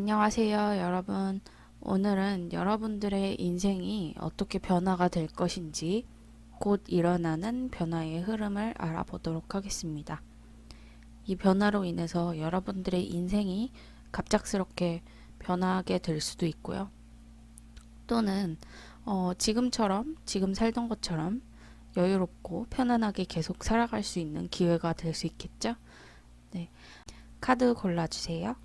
안녕하세요, 여러분. 오늘은 여러분들의 인생이 어떻게 변화가 될 것인지 곧 일어나는 변화의 흐름을 알아보도록 하겠습니다. 이 변화로 인해서 여러분들의 인생이 갑작스럽게 변하게 될 수도 있고요. 또는 지금 살던 것처럼 여유롭고 편안하게 계속 살아갈 수 있는 기회가 될 수 있겠죠? 네. 카드 골라주세요.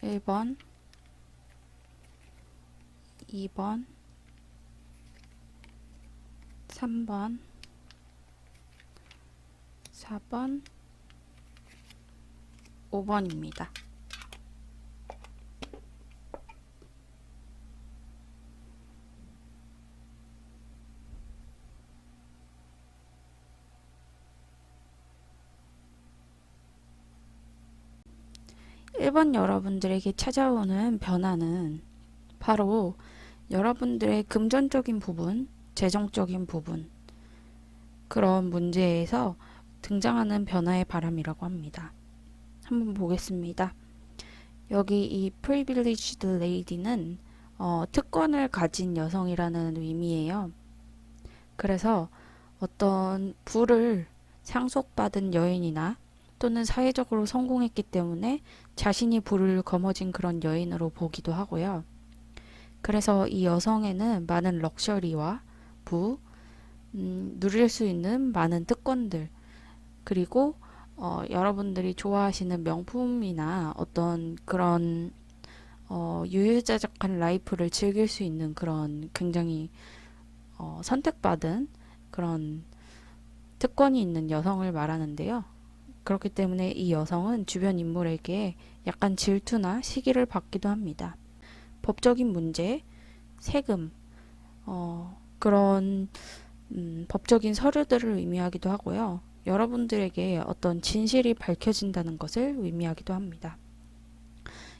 1번, 2번, 3번, 4번, 5번입니다. 1번 여러분들에게 찾아오는 변화는 바로 여러분들의 금전적인 부분, 재정적인 부분, 그런 문제에서 등장하는 변화의 바람이라고 합니다. 한번 보겠습니다. 여기 이 privileged lady는 특권을 가진 여성이라는 의미예요. 그래서 어떤 부를 상속받은 여인이나 또는 사회적으로 성공했기 때문에 자신이 부를 거머쥔 그런 여인으로 보기도 하고요. 그래서 이 여성에는 많은 럭셔리와 부, 누릴 수 있는 많은 특권들, 그리고 여러분들이 좋아하시는 명품이나 어떤 그런 유유자적한 라이프를 즐길 수 있는 그런 굉장히 선택받은 그런 특권이 있는 여성을 말하는데요. 그렇기 때문에 이 여성은 주변 인물에게 약간 질투나 시기를 받기도 합니다. 법적인 문제, 세금, 그런 법적인 서류들을 의미하기도 하고요. 여러분들에게 어떤 진실이 밝혀진다는 것을 의미하기도 합니다.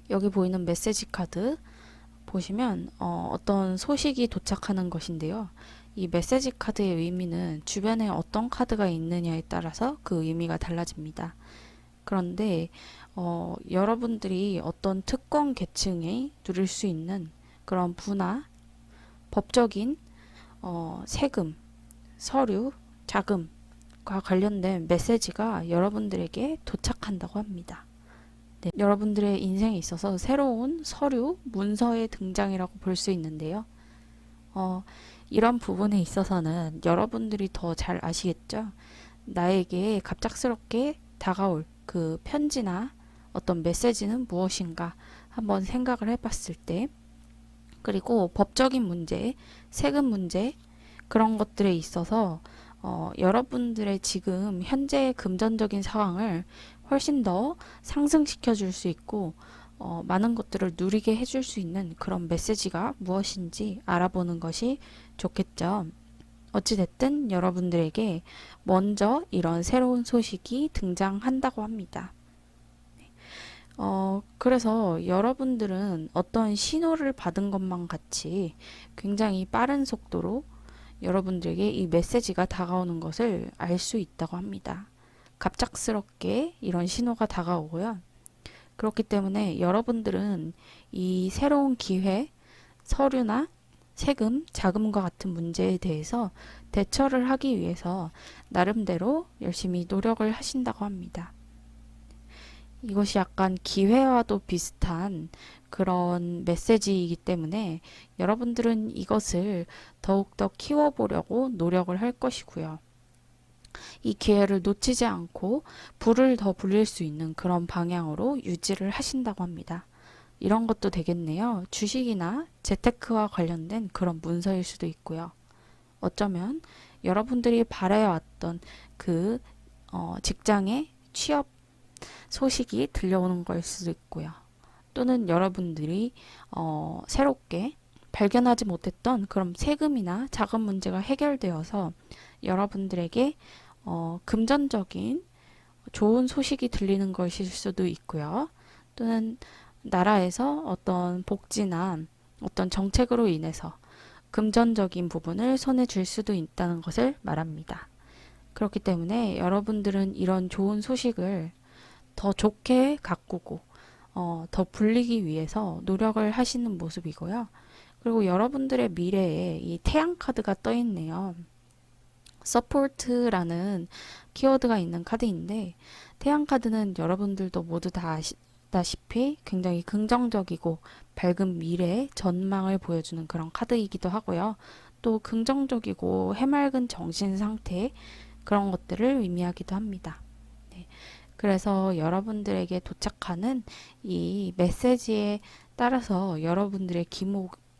여기 보이는 메시지 카드 보시면 어떤 소식이 도착하는 것인데요. 이 메시지 카드의 의미는 주변에 어떤 카드가 있느냐에 따라서 그 의미가 달라집니다. 그런데 여러분들이 어떤 특권 계층에 누릴 수 있는 그런 부나 법적인 세금, 서류, 자금과 관련된 메시지가 여러분들에게 도착한다고 합니다. 네, 여러분들의 인생에 있어서 새로운 서류, 문서의 등장이라고 볼 수 있는데요. 이런 부분에 있어서는 여러분들이 더 잘 아시겠죠? 나에게 갑작스럽게 다가올 그 편지나 어떤 메시지는 무엇인가 한번 생각을 해봤을 때, 그리고 법적인 문제, 세금 문제, 그런 것들에 있어서 여러분들의 지금 현재의 금전적인 상황을 훨씬 더 상승시켜 줄 수 있고 많은 것들을 누리게 해줄 수 있는 그런 메시지가 무엇인지 알아보는 것이 좋겠죠. 어찌됐든 여러분들에게 먼저 이런 새로운 소식이 등장한다고 합니다. 그래서 여러분들은 어떤 신호를 받은 것만 같이 굉장히 빠른 속도로 여러분들에게 이 메시지가 다가오는 것을 알 수 있다고 합니다. 갑작스럽게 이런 신호가 다가오고요. 그렇기 때문에 여러분들은 이 새로운 기회, 서류나 세금, 자금과 같은 문제에 대해서 대처를 하기 위해서 나름대로 열심히 노력을 하신다고 합니다. 이것이 약간 기회와도 비슷한 그런 메시지이기 때문에 여러분들은 이것을 더욱더 키워보려고 노력을 할 것이고요. 이 기회를 놓치지 않고 불을 더 불릴 수 있는 그런 방향으로 유지를 하신다고 합니다. 이런 것도 되겠네요. 주식이나 재테크와 관련된 그런 문서일 수도 있고요. 어쩌면 여러분들이 바라해왔던 그 직장의 취업 소식이 들려오는 걸 수도 있고요. 또는 여러분들이 새롭게 발견하지 못했던 그런 세금이나 자금 문제가 해결되어서 여러분들에게 금전적인 좋은 소식이 들리는 것일 수도 있고요. 또는 나라에서 어떤 복지나 어떤 정책으로 인해서 금전적인 부분을 손에 쥘 수도 있다는 것을 말합니다. 그렇기 때문에 여러분들은 이런 좋은 소식을 더 좋게 가꾸고 더 불리기 위해서 노력을 하시는 모습이고요. 그리고 여러분들의 미래에 이 태양 카드가 떠 있네요. 서포트라는 키워드가 있는 카드인데 태양 카드는 여러분들도 모두 다 아시다시피 굉장히 긍정적이고 밝은 미래의 전망을 보여주는 그런 카드이기도 하고요. 또 긍정적이고 해맑은 정신 상태 그런 것들을 의미하기도 합니다. 네. 그래서 여러분들에게 도착하는 이 메시지에 따라서 여러분들의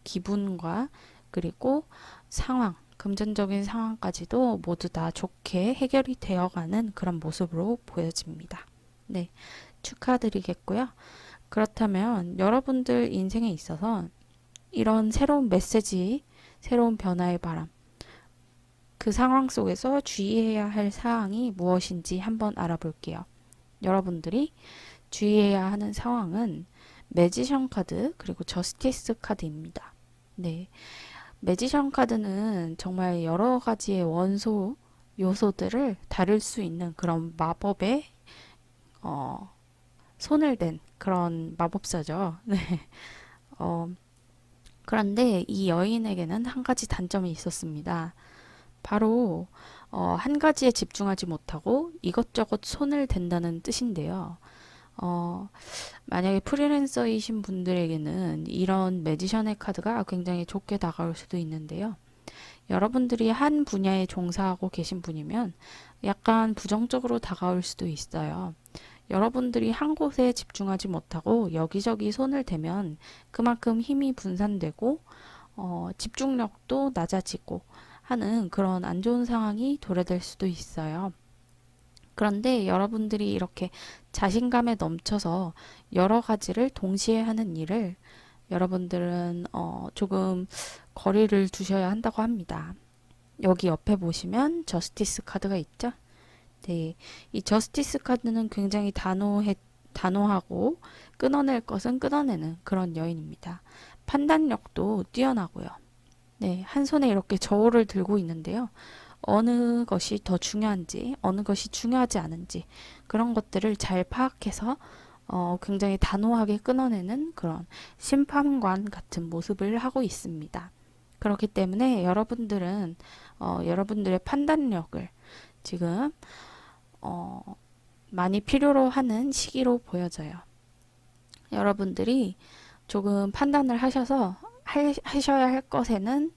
기분과 그리고 상황, 금전적인 상황까지도 모두 다 좋게 해결이 되어가는 그런 모습으로 보여집니다. 네, 축하드리겠고요. 그렇다면 여러분들 인생에 있어서 이런 새로운 메시지, 새로운 변화의 바람, 그 상황 속에서 주의해야 할 사항이 무엇인지 한번 알아볼게요. 여러분들이 주의해야 하는 상황은 매지션 카드 그리고 저스티스 카드입니다. 네, 매지션 카드는 정말 여러 가지의 원소 요소들을 다룰 수 있는 그런 마법의 어, 손을 댄 그런 마법사죠. 네. 어, 그런데 이 여인에게는 한 가지 단점이 있었습니다. 바로 한 가지에 집중하지 못하고 이것저것 손을 댄다는 뜻인데요. 어, 만약에 프리랜서이신 분들에게는 이런 매지션의 카드가 굉장히 좋게 다가올 수도 있는데요. 여러분들이 한 분야에 종사하고 계신 분이면 약간 부정적으로 다가올 수도 있어요. 여러분들이 한 곳에 집중하지 못하고 여기저기 손을 대면 그만큼 힘이 분산되고 집중력도 낮아지고 하는 그런 안 좋은 상황이 도래될 수도 있어요. 그런데 여러분들이 이렇게 자신감에 넘쳐서 여러 가지를 동시에 하는 일을 여러분들은 조금 거리를 두셔야 한다고 합니다. 여기 옆에 보시면 저스티스 카드가 있죠? 네, 이 저스티스 카드는 굉장히 단호하고 끊어낼 것은 끊어내는 그런 여인입니다. 판단력도 뛰어나고요. 네, 한 손에 이렇게 저울을 들고 있는데요. 어느 것이 더 중요한지, 어느 것이 중요하지 않은지 그런 것들을 잘 파악해서 굉장히 단호하게 끊어내는 그런 심판관 같은 모습을 하고 있습니다. 그렇기 때문에 여러분들은 여러분들의 판단력을 지금 많이 필요로 하는 시기로 보여져요. 여러분들이 조금 판단을 하셔서 하셔야 할 것에는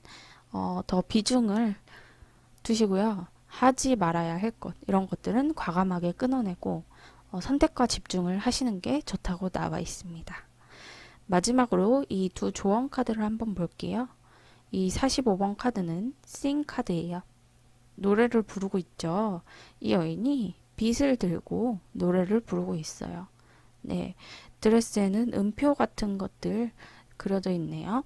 더 비중을 두시고요. 하지 말아야 할 것, 이런 것들은 과감하게 끊어내고 선택과 집중을 하시는 게 좋다고 나와 있습니다. 마지막으로 이 두 조언 카드를 한번 볼게요. 이 45번 카드는 싱 카드예요. 노래를 부르고 있죠. 이 여인이 빗을 들고 노래를 부르고 있어요. 네, 드레스에는 음표 같은 것들 그려져 있네요.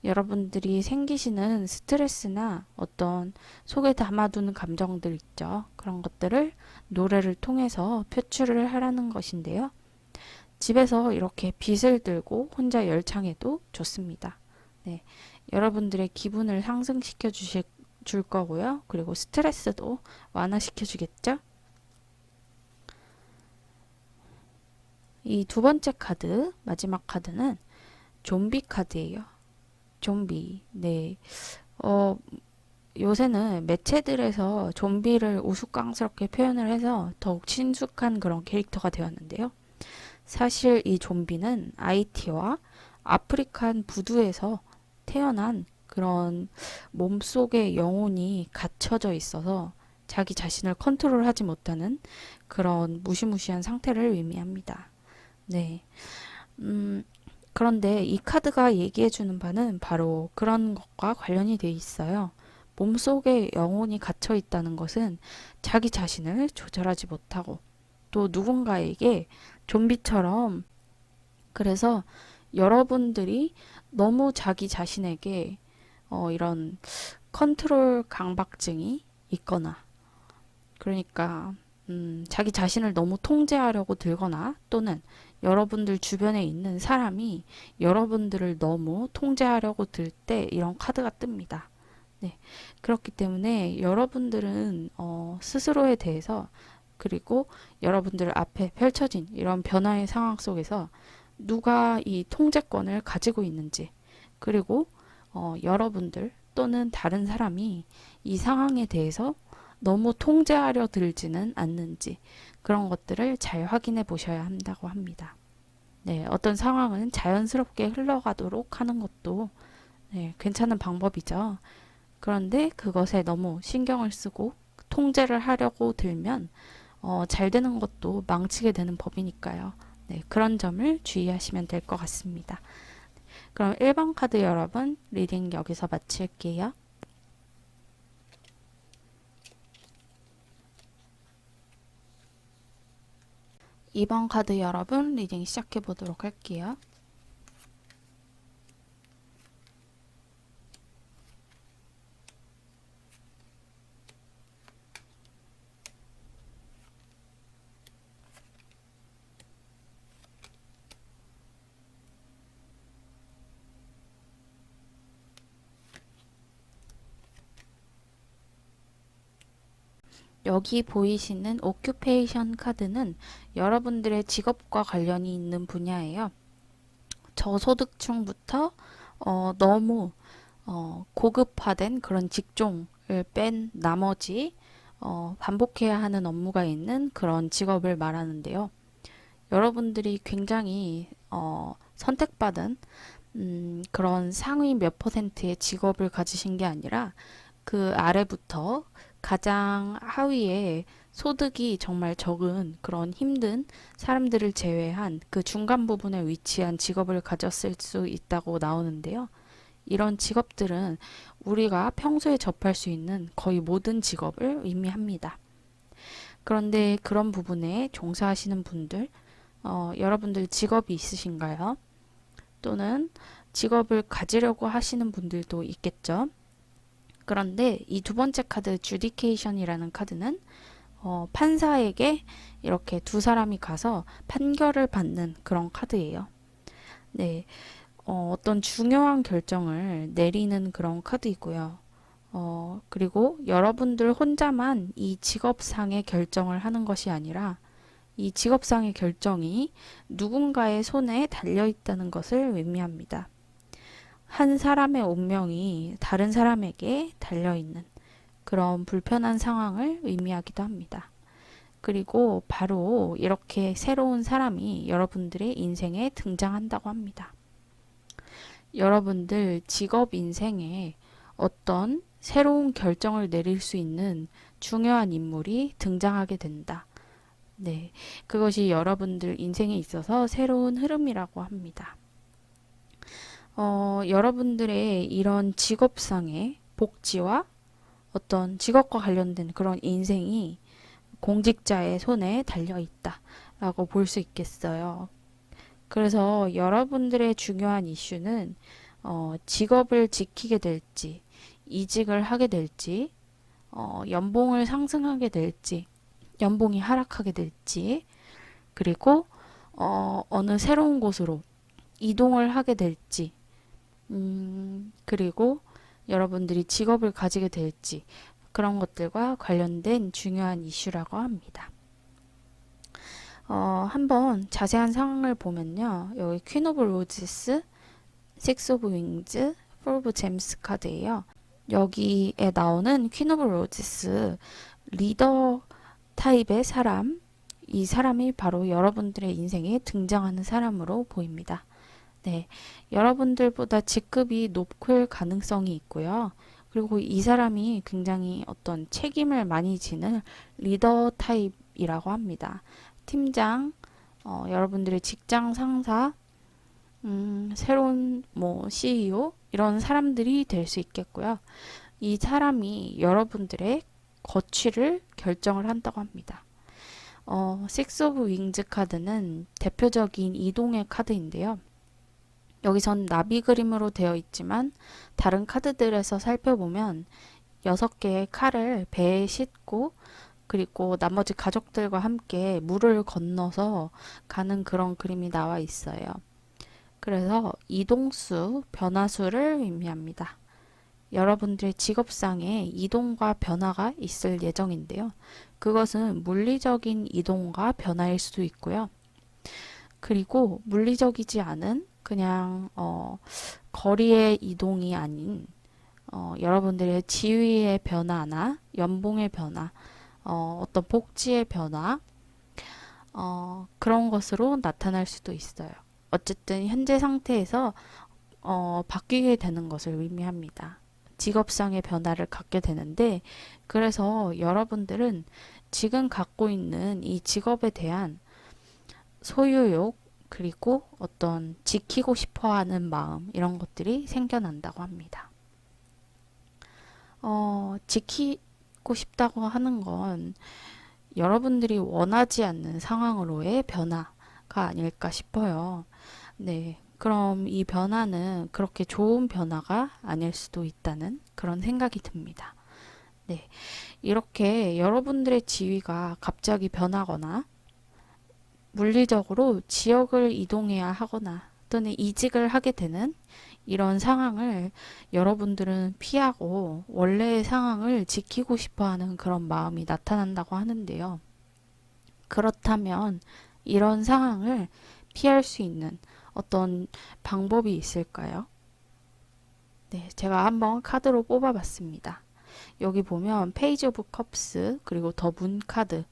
여러분들이 생기시는 스트레스나 어떤 속에 담아두는 감정들 있죠. 그런 것들을 노래를 통해서 표출을 하라는 것인데요. 집에서 이렇게 빗을 들고 혼자 열창해도 좋습니다. 네, 여러분들의 기분을 상승시켜 줄 거고요. 그리고 스트레스도 완화시켜 주겠죠. 이 두 번째 카드, 마지막 카드는 좀비 카드예요. 좀비. 네. 어, 요새는 매체들에서 좀비를 우스꽝스럽게 표현을 해서 더욱 친숙한 그런 캐릭터가 되었는데요. 사실 이 좀비는 아이티와 아프리칸 부두에서 태어난 그런 몸속에 영혼이 갇혀져 있어서 자기 자신을 컨트롤하지 못하는 그런 무시무시한 상태를 의미합니다. 네. 그런데 이 카드가 얘기해주는 바는 바로 그런 것과 관련이 돼 있어요. 몸속에 영혼이 갇혀 있다는 것은 자기 자신을 조절하지 못하고 또 누군가에게 좀비처럼 그래서 여러분들이 너무 자기 자신에게 이런 컨트롤 강박증이 있거나 그러니까 자기 자신을 너무 통제하려고 들거나 또는 여러분들 주변에 있는 사람이 여러분들을 너무 통제하려고 들 때 이런 카드가 뜹니다. 네, 그렇기 때문에 여러분들은 스스로에 대해서 그리고 여러분들 앞에 펼쳐진 이런 변화의 상황 속에서 누가 이 통제권을 가지고 있는지 그리고 여러분들 또는 다른 사람이 이 상황에 대해서 너무 통제하려 들지는 않는지 그런 것들을 잘 확인해 보셔야 한다고 합니다. 네, 어떤 상황은 자연스럽게 흘러가도록 하는 것도 네, 괜찮은 방법이죠. 그런데 그것에 너무 신경을 쓰고 통제를 하려고 들면 잘 되는 것도 망치게 되는 법이니까요. 네, 그런 점을 주의하시면 될 것 같습니다. 그럼 1번 카드 여러분 리딩 여기서 마칠게요. 2번 카드 여러분 리딩 시작해 보도록 할게요. 여기 보이시는 오큐페이션 카드는 여러분들의 직업과 관련이 있는 분야예요. 저소득층부터 너무 고급화된 그런 직종을 뺀 나머지 반복해야 하는 업무가 있는 그런 직업을 말하는데요. 여러분들이 굉장히 선택받은 그런 상위 몇 퍼센트의 직업을 가지신 게 아니라 그 아래부터 가장 하위에 소득이 정말 적은 그런 힘든 사람들을 제외한 그 중간 부분에 위치한 직업을 가졌을 수 있다고 나오는데요. 이런 직업들은 우리가 평소에 접할 수 있는 거의 모든 직업을 의미합니다. 그런데 그런 부분에 종사하시는 분들, 여러분들 직업이 있으신가요? 또는 직업을 가지려고 하시는 분들도 있겠죠. 그런데 이 두 번째 카드 주디케이션이라는 카드는 판사에게 이렇게 두 사람이 가서 판결을 받는 그런 카드예요. 네, 어떤 중요한 결정을 내리는 그런 카드이고요. 그리고 여러분들 혼자만 이 직업상의 결정을 하는 것이 아니라 이 직업상의 결정이 누군가의 손에 달려 있다는 것을 의미합니다. 한 사람의 운명이 다른 사람에게 달려있는 그런 불편한 상황을 의미하기도 합니다. 그리고 바로 이렇게 새로운 사람이 여러분들의 인생에 등장한다고 합니다. 여러분들 직업 인생에 어떤 새로운 결정을 내릴 수 있는 중요한 인물이 등장하게 된다. 네, 그것이 여러분들 인생에 있어서 새로운 흐름이라고 합니다. 여러분들의 이런 직업상의 복지와 어떤 직업과 관련된 그런 인생이 공직자의 손에 달려 있다라고 볼 수 있겠어요. 그래서 여러분들의 중요한 이슈는 직업을 지키게 될지, 이직을 하게 될지, 연봉을 상승하게 될지, 연봉이 하락하게 될지, 그리고 어느 새로운 곳으로 이동을 하게 될지, 그리고 여러분들이 직업을 가지게 될지 그런 것들과 관련된 중요한 이슈라고 합니다. 한번 자세한 상황을 보면요. 여기 퀸 오브 로지스, 식스 오브 윙즈, 포 오브 잼스 카드예요. 여기에 나오는 퀸 오브 로지스 리더 타입의 사람, 이 사람이 바로 여러분들의 인생에 등장하는 사람으로 보입니다. 네, 여러분들보다 직급이 높을 가능성이 있고요. 그리고 이 사람이 굉장히 어떤 책임을 많이 지는 리더 타입이라고 합니다. 팀장, 여러분들의 직장 상사, 새로운 뭐 CEO 이런 사람들이 될 수 있겠고요. 이 사람이 여러분들의 거취를 결정을 한다고 합니다. 식스 오브 윙즈 카드는 대표적인 이동의 카드인데요. 여기선 나비 그림으로 되어 있지만 다른 카드들에서 살펴보면 6개의 칼을 배에 싣고 그리고 나머지 가족들과 함께 물을 건너서 가는 그런 그림이 나와 있어요. 그래서 이동수, 변화수를 의미합니다. 여러분들의 직업상에 이동과 변화가 있을 예정인데요. 그것은 물리적인 이동과 변화일 수도 있고요. 그리고 물리적이지 않은 그냥 거리의 이동이 아닌 여러분들의 지위의 변화나 연봉의 변화, 어떤 복지의 변화, 그런 것으로 나타날 수도 있어요. 어쨌든 현재 상태에서 바뀌게 되는 것을 의미합니다. 직업상의 변화를 갖게 되는데, 그래서 여러분들은 지금 갖고 있는 이 직업에 대한 소유욕, 그리고 어떤 지키고 싶어 하는 마음, 이런 것들이 생겨난다고 합니다. 지키고 싶다고 하는 건 여러분들이 원하지 않는 상황으로의 변화가 아닐까 싶어요. 네. 그럼 이 변화는 그렇게 좋은 변화가 아닐 수도 있다는 그런 생각이 듭니다. 네. 이렇게 여러분들의 지위가 갑자기 변하거나 물리적으로 지역을 이동해야 하거나 또는 이직을 하게 되는 이런 상황을 여러분들은 피하고 원래의 상황을 지키고 싶어 하는 그런 마음이 나타난다고 하는데요. 그렇다면 이런 상황을 피할 수 있는 어떤 방법이 있을까요? 네, 제가 한번 카드로 뽑아봤습니다. 여기 보면 페이지 오브 컵스 그리고 더 문 카드,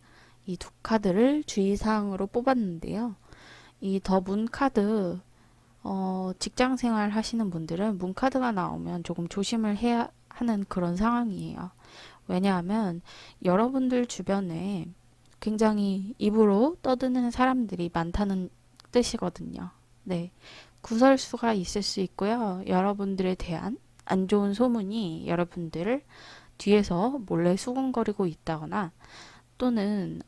이 두 카드를 주의사항으로 뽑았는데요. 이 더 문 카드, 직장 생활 하시는 분들은 문 카드가 나오면 조금 조심을 해야 하는 그런 상황이에요. 왜냐하면 여러분들 주변에 굉장히 입으로 떠드는 사람들이 많다는 뜻이거든요. 네. 구설수가 있을 수 있고요. 여러분들에 대한 안 좋은 소문이 여러분들을 뒤에서 몰래 수군거리고 있다거나 또는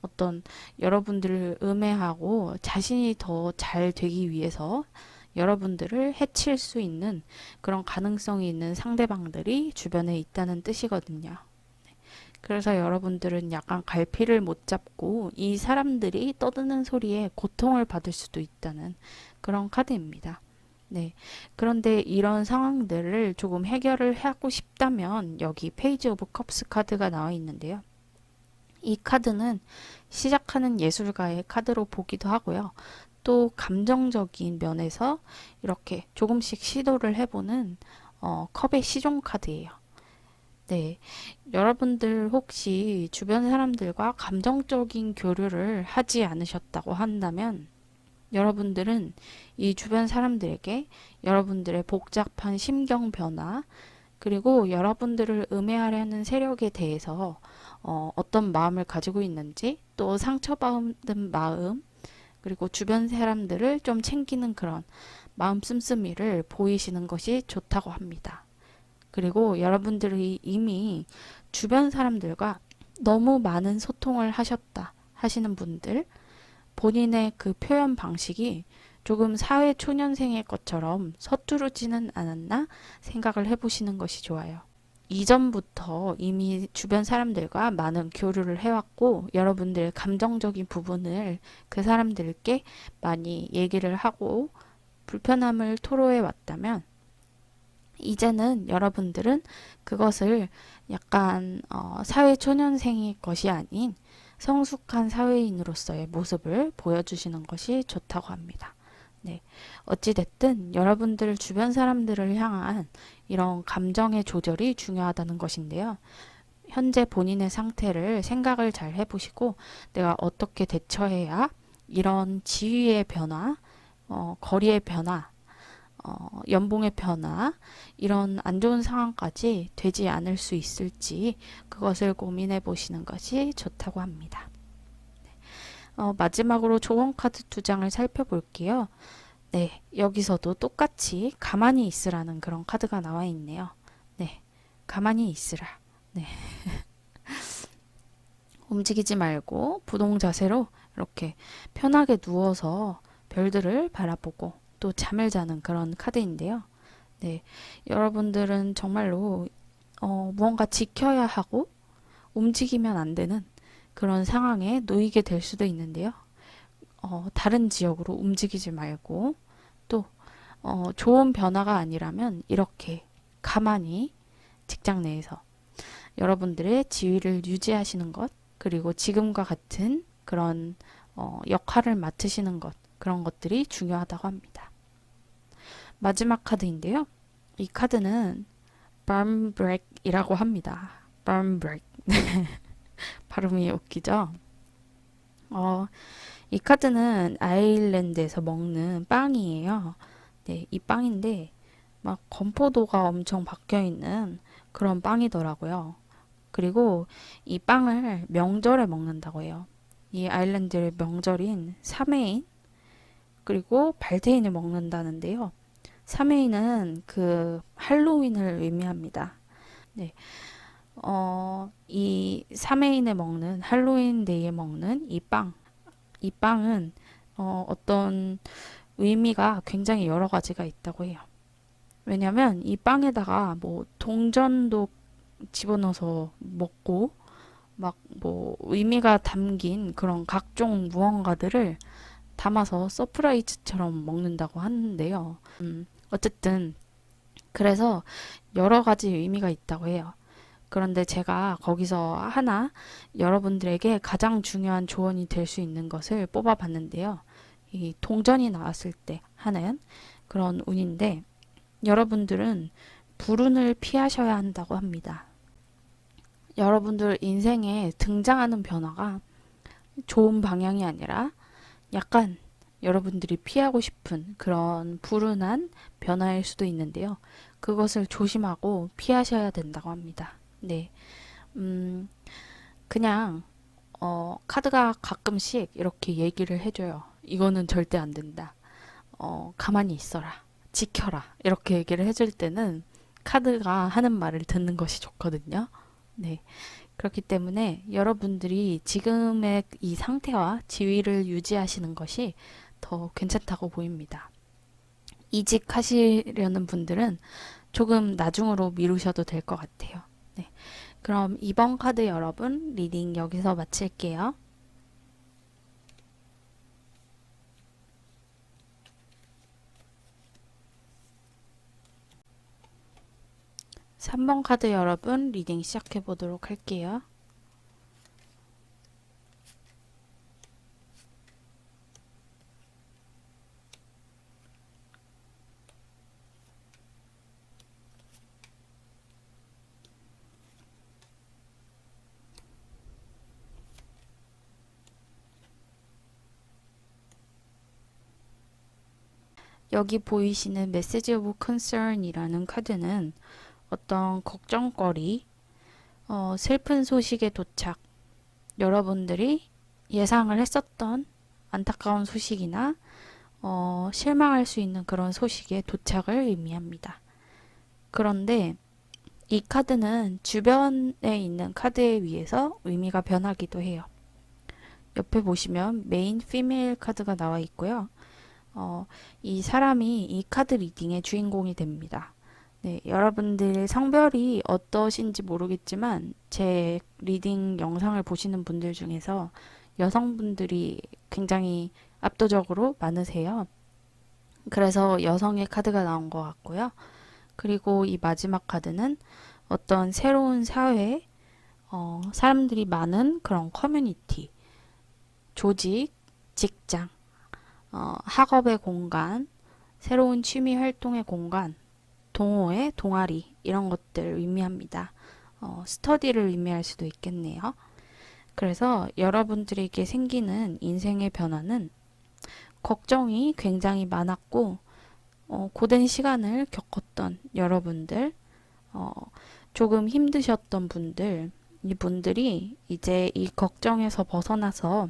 어떤 여러분들을 음해하고 자신이 더 잘 되기 위해서 여러분들을 해칠 수 있는 그런 가능성이 있는 상대방들이 주변에 있다는 뜻이거든요. 그래서 여러분들은 약간 갈피를 못 잡고 이 사람들이 떠드는 소리에 고통을 받을 수도 있다는 그런 카드입니다. 네. 그런데 이런 상황들을 조금 해결을 하고 싶다면 여기 페이지 오브 컵스 카드가 나와 있는데요. 이 카드는 시작하는 예술가의 카드로 보기도 하고요. 또 감정적인 면에서 이렇게 조금씩 시도를 해보는 컵의 시종 카드예요. 네. 여러분들 혹시 주변 사람들과 감정적인 교류를 하지 않으셨다고 한다면 여러분들은 이 주변 사람들에게 여러분들의 복잡한 심경 변화 그리고 여러분들을 음해하려는 세력에 대해서 어떤 마음을 가지고 있는지 또 상처받은 마음 그리고 주변 사람들을 좀 챙기는 그런 마음 씀씀이를 보이시는 것이 좋다고 합니다. 그리고 여러분들이 이미 주변 사람들과 너무 많은 소통을 하셨다 하시는 분들 본인의 그 표현 방식이 조금 사회 초년생의 것처럼 서투르지는 않았나 생각을 해보시는 것이 좋아요. 이전부터 이미 주변 사람들과 많은 교류를 해왔고 여러분들의 감정적인 부분을 그 사람들께 많이 얘기를 하고 불편함을 토로해 왔다면 이제는 여러분들은 그것을 약간 사회 초년생의 것이 아닌 성숙한 사회인으로서의 모습을 보여주시는 것이 좋다고 합니다. 네. 어찌됐든 여러분들 주변 사람들을 향한 이런 감정의 조절이 중요하다는 것인데요. 현재 본인의 상태를 생각을 잘 해보시고 내가 어떻게 대처해야 이런 지위의 변화, 거리의 변화, 연봉의 변화, 이런 안 좋은 상황까지 되지 않을 수 있을지 그것을 고민해 보시는 것이 좋다고 합니다. 마지막으로 조언 카드 두 장을 살펴볼게요. 네, 여기서도 똑같이 가만히 있으라는 그런 카드가 나와 있네요. 네, 가만히 있으라. 네. 움직이지 말고 부동 자세로 이렇게 편하게 누워서 별들을 바라보고 또 잠을 자는 그런 카드인데요. 네, 여러분들은 정말로 무언가 지켜야 하고 움직이면 안 되는 그런 상황에 놓이게 될 수도 있는데요. 다른 지역으로 움직이지 말고 또 좋은 변화가 아니라면 이렇게 가만히 직장 내에서 여러분들의 지위를 유지하시는 것, 그리고 지금과 같은 그런 역할을 맡으시는 것, 그런 것들이 중요하다고 합니다. 마지막 카드인데요. 이 카드는 burn break이라고 합니다. burn break. 발음이 웃기죠? 이 카드는 아일랜드에서 먹는 빵이에요. 네, 이 빵인데 막 건포도가 엄청 박혀 있는 그런 빵이더라고요. 그리고 이 빵을 명절에 먹는다고 해요. 이 아일랜드의 명절인 사메인 그리고 발테인을 먹는다는데요. 사메인은 그 할로윈을 의미합니다. 네, 이 사메인에 먹는 할로윈 데이에 먹는 이 빵은 어떤 의미가 굉장히 여러 가지가 있다고 해요. 왜냐면 이 빵에다가 뭐 동전도 집어넣어서 먹고 막 뭐 의미가 담긴 그런 각종 무언가들을 담아서 서프라이즈처럼 먹는다고 하는데요. 어쨌든 그래서 여러 가지 의미가 있다고 해요. 그런데 제가 거기서 하나 여러분들에게 가장 중요한 조언이 될 수 있는 것을 뽑아봤는데요. 이 동전이 나왔을 때 하는 그런 운인데 여러분들은 불운을 피하셔야 한다고 합니다. 여러분들 인생에 등장하는 변화가 좋은 방향이 아니라 약간 여러분들이 피하고 싶은 그런 불운한 변화일 수도 있는데요. 그것을 조심하고 피하셔야 된다고 합니다. 네. 음, 그냥, 카드가 가끔씩 이렇게 얘기를 해줘요. 이거는 절대 안 된다. 가만히 있어라. 지켜라. 이렇게 얘기를 해줄 때는 카드가 하는 말을 듣는 것이 좋거든요. 네. 그렇기 때문에 여러분들이 지금의 이 상태와 지위를 유지하시는 것이 더 괜찮다고 보입니다. 이직하시려는 분들은 조금 나중으로 미루셔도 될 것 같아요. 네. 그럼 이번 카드 여러분 리딩 여기서 마칠게요. 3번 카드 여러분 리딩 시작해 보도록 할게요. 여기 보이시는 메시지 오브 컨서언이라는 카드는 어떤 걱정거리, 슬픈 소식의 도착, 여러분들이 예상을 했었던 안타까운 소식이나 실망할 수 있는 그런 소식의 도착을 의미합니다. 그런데 이 카드는 주변에 있는 카드에 의해서 의미가 변하기도 해요. 옆에 보시면 메인 피메일 카드가 나와 있고요. 이 사람이 이 카드 리딩의 주인공이 됩니다. 네, 여러분들 성별이 어떠신지 모르겠지만 제 리딩 영상을 보시는 분들 중에서 여성분들이 굉장히 압도적으로 많으세요. 그래서 여성의 카드가 나온 것 같고요. 그리고 이 마지막 카드는 어떤 새로운 사회, 사람들이 많은 그런 커뮤니티, 조직, 직장, 학업의 공간, 새로운 취미 활동의 공간, 동호회, 동아리 이런 것들을 의미합니다. 스터디를 의미할 수도 있겠네요. 그래서 여러분들에게 생기는 인생의 변화는 걱정이 굉장히 많았고 고된 시간을 겪었던 여러분들, 어, 조금 힘드셨던 분들, 이분들이 이제 이 걱정에서 벗어나서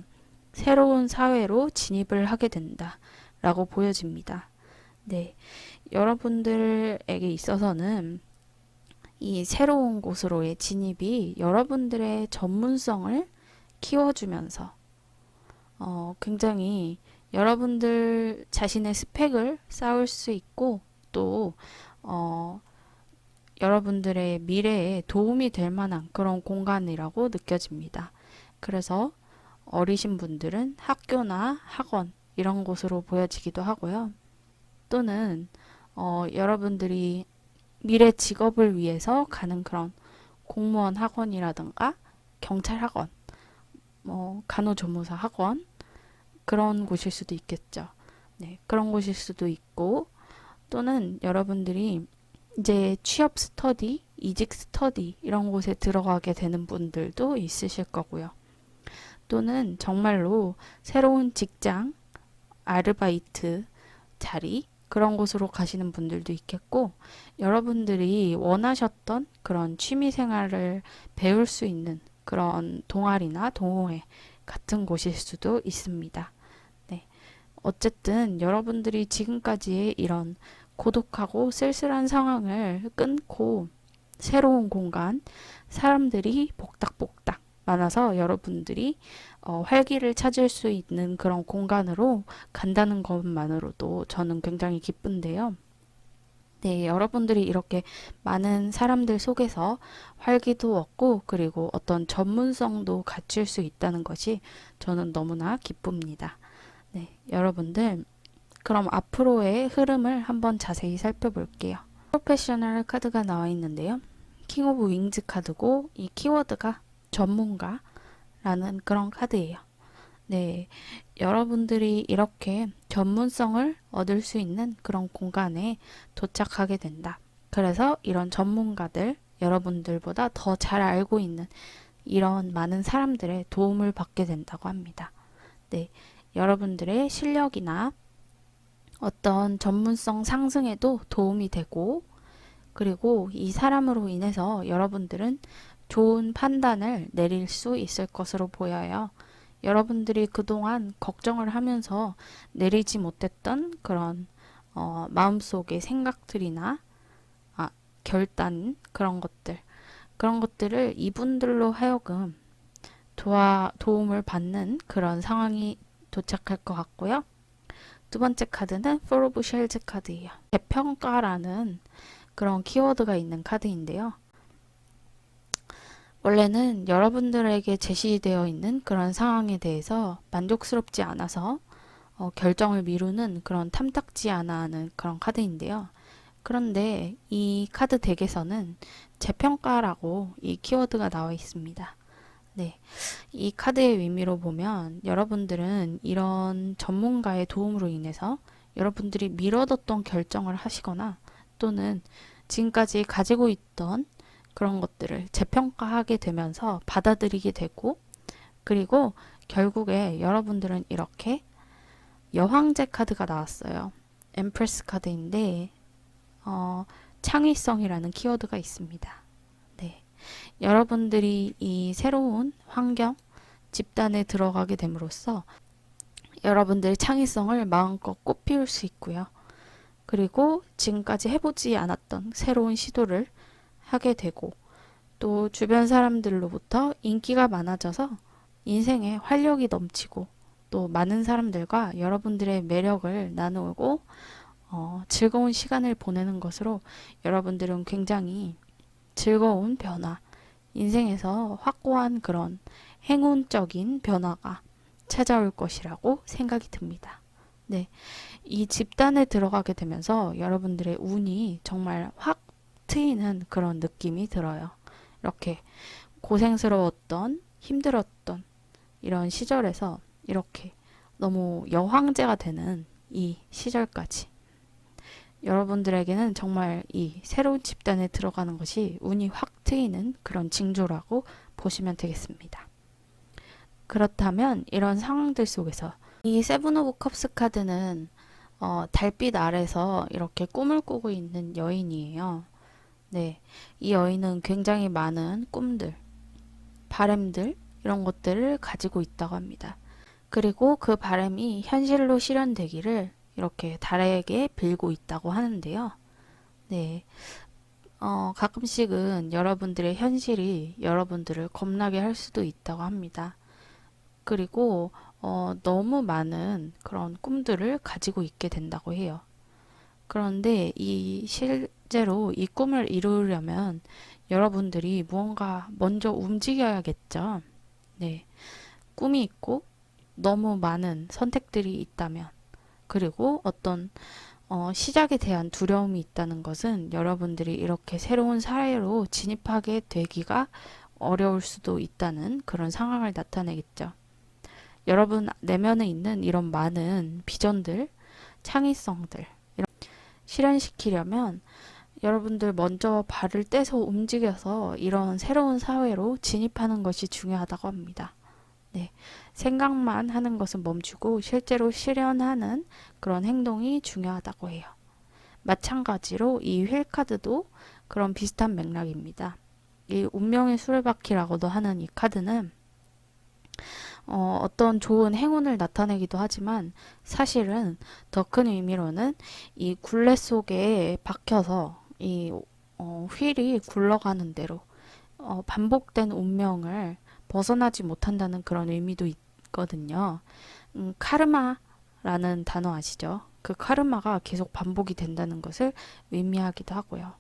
새로운 사회로 진입을 하게 된다라고 보여집니다. 네, 여러분들에게 있어서는 이 새로운 곳으로의 진입이 여러분들의 전문성을 키워주면서 굉장히 여러분들 자신의 스펙을 쌓을 수 있고 또 여러분들의 미래에 도움이 될 만한 그런 공간이라고 느껴집니다. 그래서 어리신 분들은 학교나 학원 이런 곳으로 보여지기도 하고요. 또는 여러분들이 미래 직업을 위해서 가는 그런 공무원 학원이라든가 경찰 학원, 간호조무사 학원 그런 곳일 수도 있겠죠. 네, 그런 곳일 수도 있고 또는 여러분들이 이제 취업 스터디, 이직 스터디 이런 곳에 들어가게 되는 분들도 있으실 거고요. 또는 정말로 새로운 직장, 아르바이트 자리 그런 곳으로 가시는 분들도 있겠고 여러분들이 원하셨던 그런 취미 생활을 배울 수 있는 그런 동아리나 동호회 같은 곳일 수도 있습니다. 네. 어쨌든 여러분들이 지금까지의 이런 고독하고 쓸쓸한 상황을 끊고 새로운 공간, 사람들이 복닥복닥 많아서 여러분들이 활기를 찾을 수 있는 그런 공간으로 간다는 것만으로도 저는 굉장히 기쁜데요. 네, 여러분들이 이렇게 많은 사람들 속에서 활기도 얻고 그리고 어떤 전문성도 갖출 수 있다는 것이 저는 너무나 기쁩니다. 네, 여러분들 그럼 앞으로의 흐름을 한번 자세히 살펴볼게요. 프로페셔널 카드가 나와 있는데요. 킹 오브 윙즈 카드고 이 키워드가 전문가라는 그런 카드예요. 네, 여러분들이 이렇게 전문성을 얻을 수 있는 그런 공간에 도착하게 된다. 그래서 이런 전문가들, 여러분들보다 더 잘 알고 있는 이런 많은 사람들의 도움을 받게 된다고 합니다. 네, 여러분들의 실력이나 어떤 전문성 상승에도 도움이 되고 그리고 이 사람으로 인해서 여러분들은 좋은 판단을 내릴 수 있을 것으로 보여요. 여러분들이 그동안 걱정을 하면서 내리지 못했던 그런 마음속의 생각들이나 결단 그런 것들을 이분들로 하여금 도움을 받는 그런 상황이 도착할 것 같고요. 두 번째 카드는 Four of Shells 카드예요. 재평가라는 그런 키워드가 있는 카드인데요. 원래는 여러분들에게 제시되어 있는 그런 상황에 대해서 만족스럽지 않아서 결정을 미루는 그런 탐탁지 않아 하는 그런 카드인데요. 그런데 이 카드 덱에서는 재평가라고 이 키워드가 나와 있습니다. 네, 이 카드의 의미로 보면 여러분들은 이런 전문가의 도움으로 인해서 여러분들이 미뤄뒀던 결정을 하시거나 또는 지금까지 가지고 있던 그런 것들을 재평가하게 되면서 받아들이게 되고 그리고 결국에 여러분들은 이렇게 여황제 카드가 나왔어요. 엠프레스 카드인데 창의성이라는 키워드가 있습니다. 네, 여러분들이 이 새로운 환경, 집단에 들어가게 됨으로써 여러분들의 창의성을 마음껏 꽃피울 수 있고요. 그리고 지금까지 해보지 않았던 새로운 시도를 하게 되고 또 주변 사람들로부터 인기가 많아져서 인생에 활력이 넘치고 또 많은 사람들과 여러분들의 매력을 나누고 즐거운 시간을 보내는 것으로 여러분들은 굉장히 즐거운 변화, 인생에서 확고한 그런 행운적인 변화가 찾아올 것이라고 생각이 듭니다. 네, 이 집단에 들어가게 되면서 여러분들의 운이 정말 확 트이는 그런 느낌이 들어요. 이렇게 고생스러웠던, 힘들었던 이런 시절에서 이렇게 너무 여황제가 되는 이 시절까지 여러분들에게는 정말 이 새로운 집단에 들어가는 것이 운이 확 트이는 그런 징조라고 보시면 되겠습니다. 그렇다면 이런 상황들 속에서 이 세븐 오브 컵스 카드는 달빛 아래서 이렇게 꿈을 꾸고 있는 여인이에요. 네, 이 여인은 굉장히 많은 꿈들, 바램들 이런 것들을 가지고 있다고 합니다. 그리고 그 바람이 현실로 실현되기를 이렇게 달에게 빌고 있다고 하는데요. 네, 가끔씩은 여러분들의 현실이 여러분들을 겁나게 할 수도 있다고 합니다. 그리고 너무 많은 그런 꿈들을 가지고 있게 된다고 해요. 그런데 이 실제로 이 꿈을 이루려면 여러분들이 무언가 먼저 움직여야겠죠. 네. 꿈이 있고 너무 많은 선택들이 있다면, 그리고 어떤 시작에 대한 두려움이 있다는 것은 여러분들이 이렇게 새로운 사회로 진입하게 되기가 어려울 수도 있다는 그런 상황을 나타내겠죠. 여러분 내면에 있는 이런 많은 비전들, 창의성들, 이런 실현시키려면 여러분들 먼저 발을 떼서 움직여서 이런 새로운 사회로 진입하는 것이 중요하다고 합니다. 네. 생각만 하는 것은 멈추고 실제로 실현하는 그런 행동이 중요하다고 해요. 마찬가지로 이 휠 카드도 그런 비슷한 맥락입니다. 이 운명의 수레바퀴라고도 하는 이 카드는 어떤 좋은 행운을 나타내기도 하지만 사실은 더 큰 의미로는 이 굴레 속에 박혀서 이 휠이 굴러가는 대로 반복된 운명을 벗어나지 못한다는 그런 의미도 있거든요. 카르마라는 단어 아시죠? 그 카르마가 계속 반복이 된다는 것을 의미하기도 하고요.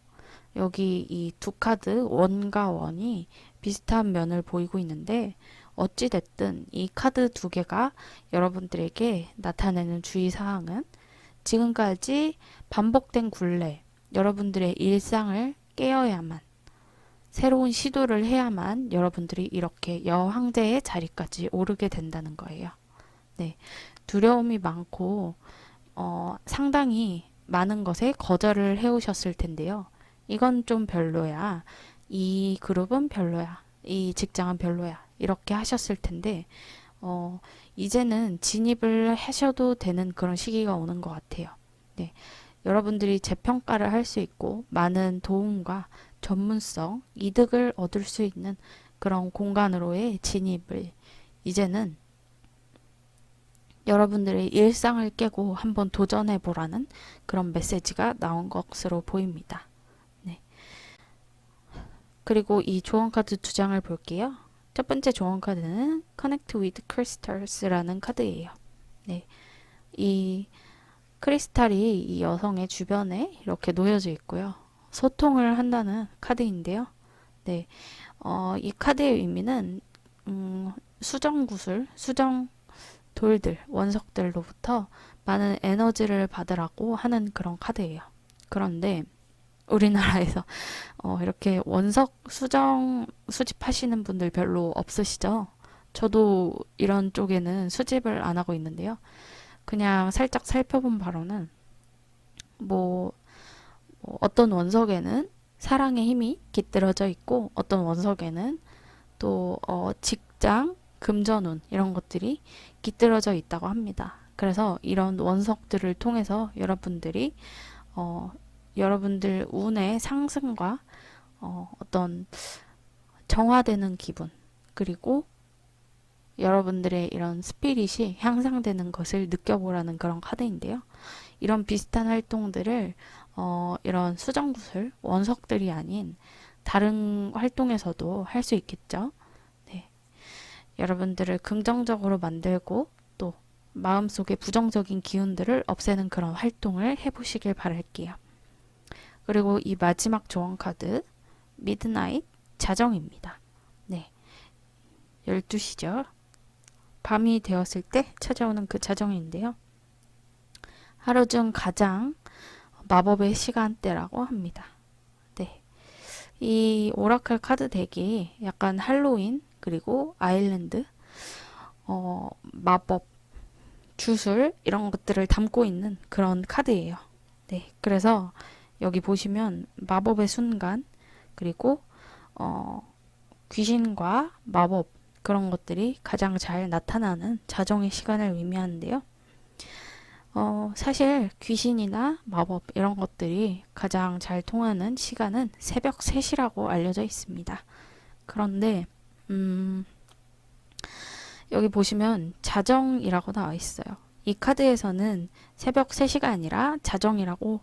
여기 이 두 카드 원과 원이 비슷한 면을 보이고 있는데 어찌됐든 이 카드 두 개가 여러분들에게 나타내는 주의사항은 지금까지 반복된 굴레, 여러분들의 일상을 깨어야만, 새로운 시도를 해야만 여러분들이 이렇게 여황제의 자리까지 오르게 된다는 거예요. 네, 두려움이 많고 상당히 많은 것에 거절을 해오셨을 텐데요. 이건 좀 별로야. 이 그룹은 별로야. 이 직장은 별로야. 이렇게 하셨을 텐데 이제는 진입을 하셔도 되는 그런 시기가 오는 것 같아요. 네, 여러분들이 재평가를 할 수 있고 많은 도움과 전문성, 이득을 얻을 수 있는 그런 공간으로의 진입을 이제는 여러분들의 일상을 깨고 한번 도전해 보라는 그런 메시지가 나온 것으로 보입니다. 네. 그리고 이 조언 카드 두 장을 볼게요. 첫 번째 조언 카드는 Connect with Crystals라는 카드예요. 네. 이 크리스탈이 이 여성의 주변에 이렇게 놓여져 있고요. 소통을 한다는 카드인데요. 네. 이 카드의 의미는 수정 구슬, 수정 돌들, 원석들로부터 많은 에너지를 받으라고 하는 그런 카드예요. 그런데 우리나라에서 이렇게 원석 수정 수집하시는 분들 별로 없으시죠? 저도 이런 쪽에는 수집을 안 하고 있는데요. 그냥 살짝 살펴본 바로는 뭐 어떤 원석에는 사랑의 힘이 깃들어져 있고 어떤 원석에는 또 직장, 금전운 이런 것들이 깃들어져 있다고 합니다. 그래서 이런 원석들을 통해서 여러분들이 여러분들 운의 상승과 어떤 정화되는 기분, 그리고 여러분들의 이런 스피릿이 향상되는 것을 느껴보라는 그런 카드인데요. 이런 비슷한 활동들을 이런 수정구슬, 원석들이 아닌 다른 활동에서도 할 수 있겠죠. 네. 여러분들을 긍정적으로 만들고 또 마음속에 부정적인 기운들을 없애는 그런 활동을 해보시길 바랄게요. 그리고 이 마지막 조언 카드 미드나잇 자정입니다. 네. 12시죠. 밤이 되었을 때 찾아오는 그 자정인데요. 하루 중 가장 마법의 시간대라고 합니다. 네. 이 오라클 카드 덱이 약간 할로윈 그리고 아일랜드 마법 주술 이런 것들을 담고 있는 그런 카드예요. 네. 그래서 여기 보시면 마법의 순간 그리고 귀신과 마법 그런 것들이 가장 잘 나타나는 자정의 시간을 의미하는데요. 사실 귀신이나 마법 이런 것들이 가장 잘 통하는 시간은 새벽 3시라고 알려져 있습니다. 그런데 여기 보시면 자정이라고 나와 있어요. 이 카드에서는 새벽 3시가 아니라 자정이라고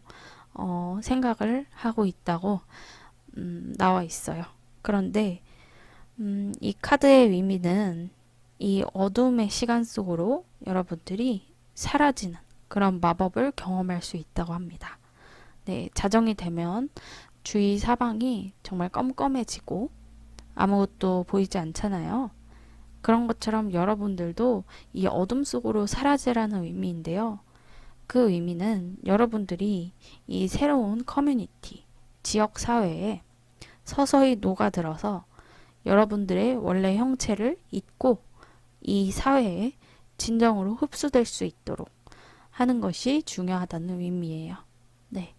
생각을 하고 있다고 나와 있어요. 그런데 이 카드의 의미는 이 어둠의 시간 속으로 여러분들이 사라지는 그런 마법을 경험할 수 있다고 합니다. 네, 자정이 되면 주위 사방이 정말 껌껌해지고 아무것도 보이지 않잖아요. 그런 것처럼 여러분들도 이 어둠 속으로 사라지라는 의미인데요. 그 의미는 여러분들이 이 새로운 커뮤니티, 지역 사회에 서서히 녹아들어서 여러분들의 원래 형체를 잊고 이 사회에 진정으로 흡수될 수 있도록 하는 것이 중요하다는 의미예요. 네.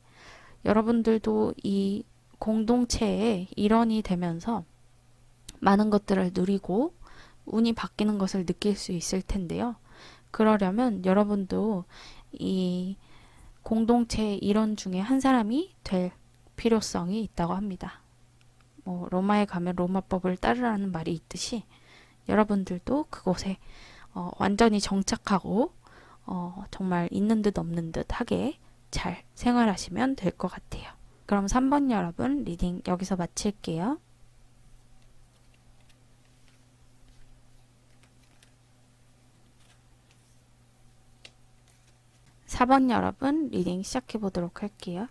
여러분들도 이 공동체의 일원이 되면서 많은 것들을 누리고 운이 바뀌는 것을 느낄 수 있을 텐데요. 그러려면 여러분도 이 공동체의 일원 중에 한 사람이 될 필요성이 있다고 합니다. 뭐 로마에 가면 로마법을 따르라는 말이 있듯이 여러분들도 그곳에 완전히 정착하고 정말 있는 듯 없는 듯 하게 잘 생활하시면 될 것 같아요. 그럼 3번 여러분 리딩 여기서 마칠게요. 4번 여러분 리딩 시작해 보도록 할게요.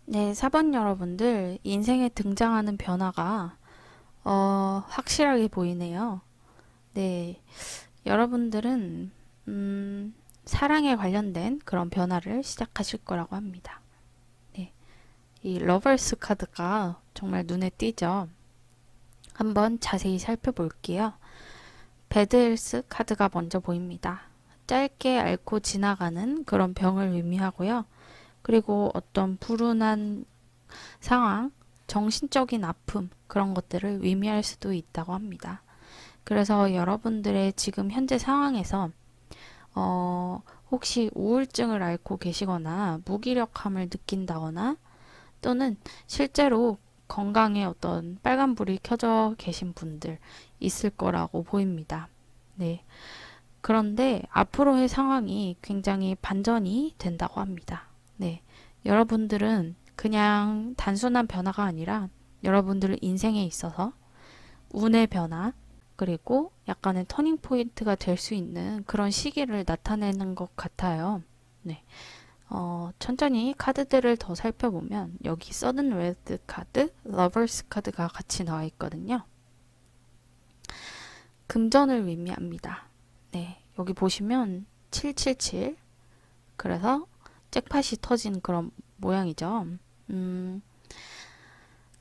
네, 4번 여러분들 인생에 등장하는 변화가 확실하게 보이네요. 네, 여러분들은 사랑에 관련된 그런 변화를 시작하실 거라고 합니다. 네, 이 러버스 카드가 정말 눈에 띄죠. 한번 자세히 살펴볼게요. 배드헬스 카드가 먼저 보입니다. 짧게 앓고 지나가는 그런 병을 의미하고요. 그리고 어떤 불운한 상황, 정신적인 아픔 그런 것들을 의미할 수도 있다고 합니다. 그래서 여러분들의 지금 현재 상황에서 혹시 우울증을 앓고 계시거나 무기력함을 느낀다거나 또는 실제로 건강에 어떤 빨간불이 켜져 계신 분들 있을 거라고 보입니다. 네. 그런데 앞으로의 상황이 굉장히 반전이 된다고 합니다. 네. 여러분들은 그냥 단순한 변화가 아니라 여러분들 인생에 있어서 운의 변화, 그리고 약간의 터닝 포인트가 될 수 있는 그런 시기를 나타내는 것 같아요. 네. 천천히 카드들을 더 살펴보면 여기 서든 레드 카드, 러버스 카드가 같이 나와 있거든요. 금전을 의미합니다. 네. 여기 보시면 777 그래서 잭팟이 터진 그런 모양이죠.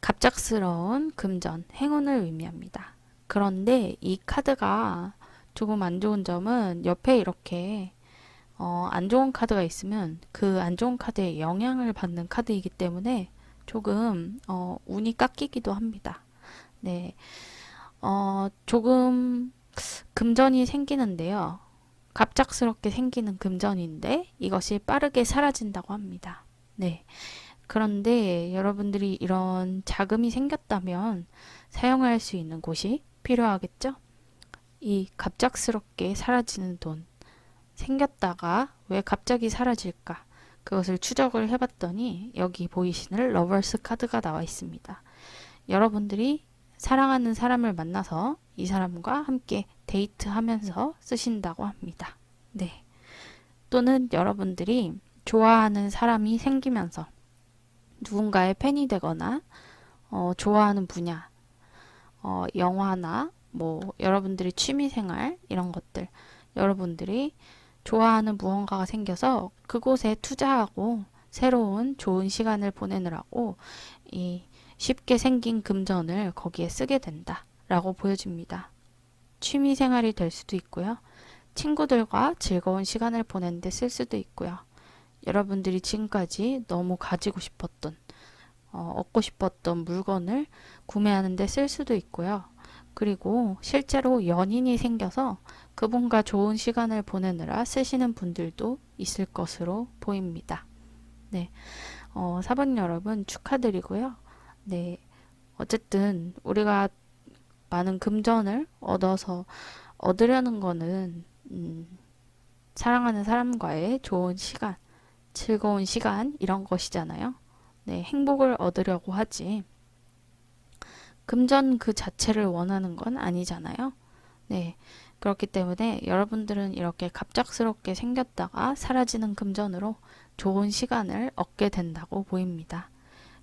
갑작스러운 금전, 행운을 의미합니다. 그런데 이 카드가 조금 안 좋은 점은 옆에 이렇게 안 좋은 카드가 있으면 그 안 좋은 카드에 영향을 받는 카드이기 때문에 조금 운이 깎이기도 합니다. 네, 조금 금전이 생기는데요. 갑작스럽게 생기는 금전인데 이것이 빠르게 사라진다고 합니다. 네. 그런데 여러분들이 이런 자금이 생겼다면 사용할 수 있는 곳이 필요하겠죠? 이 갑작스럽게 사라지는 돈 생겼다가 왜 갑자기 사라질까? 그것을 추적을 해봤더니 여기 보이시는 러버스 카드가 나와 있습니다. 여러분들이 사랑하는 사람을 만나서 이 사람과 함께 데이트하면서 쓰신다고 합니다. 네. 또는 여러분들이 좋아하는 사람이 생기면서 누군가의 팬이 되거나 좋아하는 분야, 영화나 뭐 여러분들의 취미생활 이런 것들 여러분들이 좋아하는 무언가가 생겨서 그곳에 투자하고 새로운 좋은 시간을 보내느라고 이 쉽게 생긴 금전을 거기에 쓰게 된다라고 보여집니다. 취미생활이 될 수도 있고요. 친구들과 즐거운 시간을 보내는데 쓸 수도 있고요. 여러분들이 지금까지 너무 가지고 싶었던 얻고 싶었던 물건을 구매하는데 쓸 수도 있고요. 그리고 실제로 연인이 생겨서 그분과 좋은 시간을 보내느라 쓰시는 분들도 있을 것으로 보입니다. 네, 4번 여러분 축하드리고요. 네, 어쨌든 우리가 많은 금전을 얻으려는 거는 사랑하는 사람과의 좋은 시간, 즐거운 시간 이런 것이잖아요. 네, 행복을 얻으려고 하지. 금전 그 자체를 원하는 건 아니잖아요. 네. 그렇기 때문에 여러분들은 이렇게 갑작스럽게 생겼다가 사라지는 금전으로 좋은 시간을 얻게 된다고 보입니다.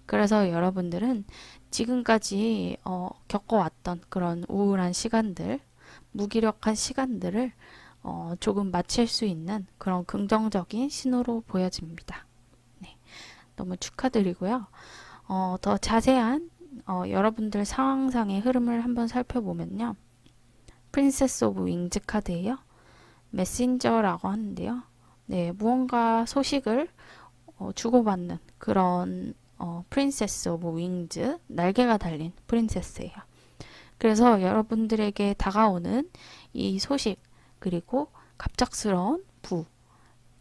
그래서 여러분들은 지금까지 겪어왔던 그런 우울한 시간들, 무기력한 시간들을 조금 마칠 수 있는 그런 긍정적인 신호로 보여집니다. 네, 너무 축하드리고요. 더 자세한 여러분들 상황상의 흐름을 한번 살펴보면요. 프린세스 오브 윙즈 카드예요. 메신저라고 하는데요. 네, 무언가 소식을 주고받는 그런 프린세스 오브 윙즈, 날개가 달린 프린세스예요. 그래서 여러분들에게 다가오는 이 소식, 그리고 갑작스러운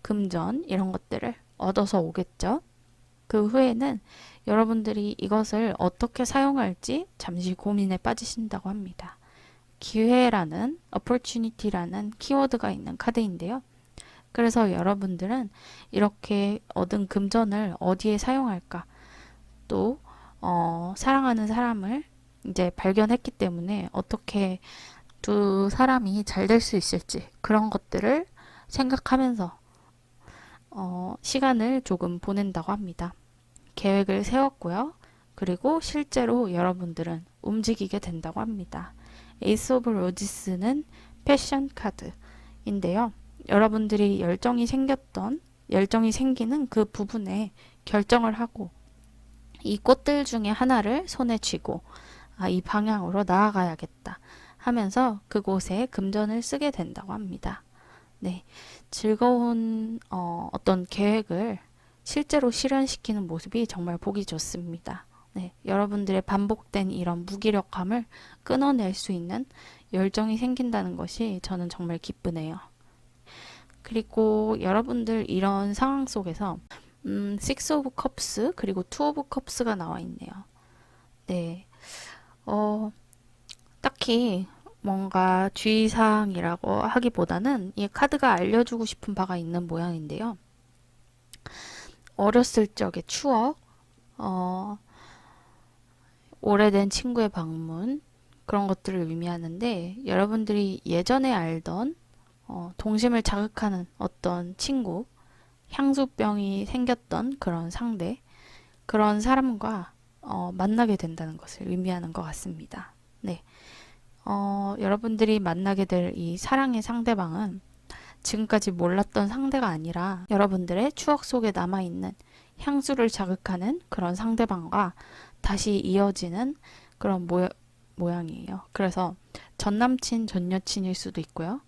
금전 이런 것들을 얻어서 오겠죠. 그 후에는 여러분들이 이것을 어떻게 사용할지 잠시 고민에 빠지신다고 합니다. 기회라는 opportunity라는 키워드가 있는 카드인데요. 그래서 여러분들은 이렇게 얻은 금전을 어디에 사용할까? 또 사랑하는 사람을 이제 발견했기 때문에 어떻게 두 사람이 잘 될 수 있을지 그런 것들을 생각하면서 시간을 조금 보낸다고 합니다. 계획을 세웠고요. 그리고 실제로 여러분들은 움직이게 된다고 합니다. 에이스 오브 로지스는 패션 카드인데요. 여러분들이 열정이 생기는 그 부분에 결정을 하고 이 꽃들 중에 하나를 손에 쥐고 이 방향으로 나아가야겠다 하면서 그곳에 금전을 쓰게 된다고 합니다. 네, 즐거운 어떤 계획을 실제로 실현시키는 모습이 정말 보기 좋습니다. 네, 여러분들의 반복된 이런 무기력함을 끊어낼 수 있는 열정이 생긴다는 것이 저는 정말 기쁘네요. 그리고 여러분들 이런 상황 속에서 Six of Cups 그리고 Two of Cups가 나와 있네요. 네, 딱히 뭔가 주의사항이라고 하기보다는 이 카드가 알려주고 싶은 바가 있는 모양인데요. 어렸을 적의 추억, 오래된 친구의 방문, 그런 것들을 의미하는데 여러분들이 예전에 알던 동심을 자극하는 어떤 친구, 향수병이 생겼던 그런 상대, 그런 사람과 만나게 된다는 것을 의미하는 것 같습니다. 네. 여러분들이 만나게 될 이 사랑의 상대방은 지금까지 몰랐던 상대가 아니라 여러분들의 추억 속에 남아있는 향수를 자극하는 그런 상대방과 다시 이어지는 그런 모양이에요. 그래서 전 남친, 전 여친일 수도 있고요.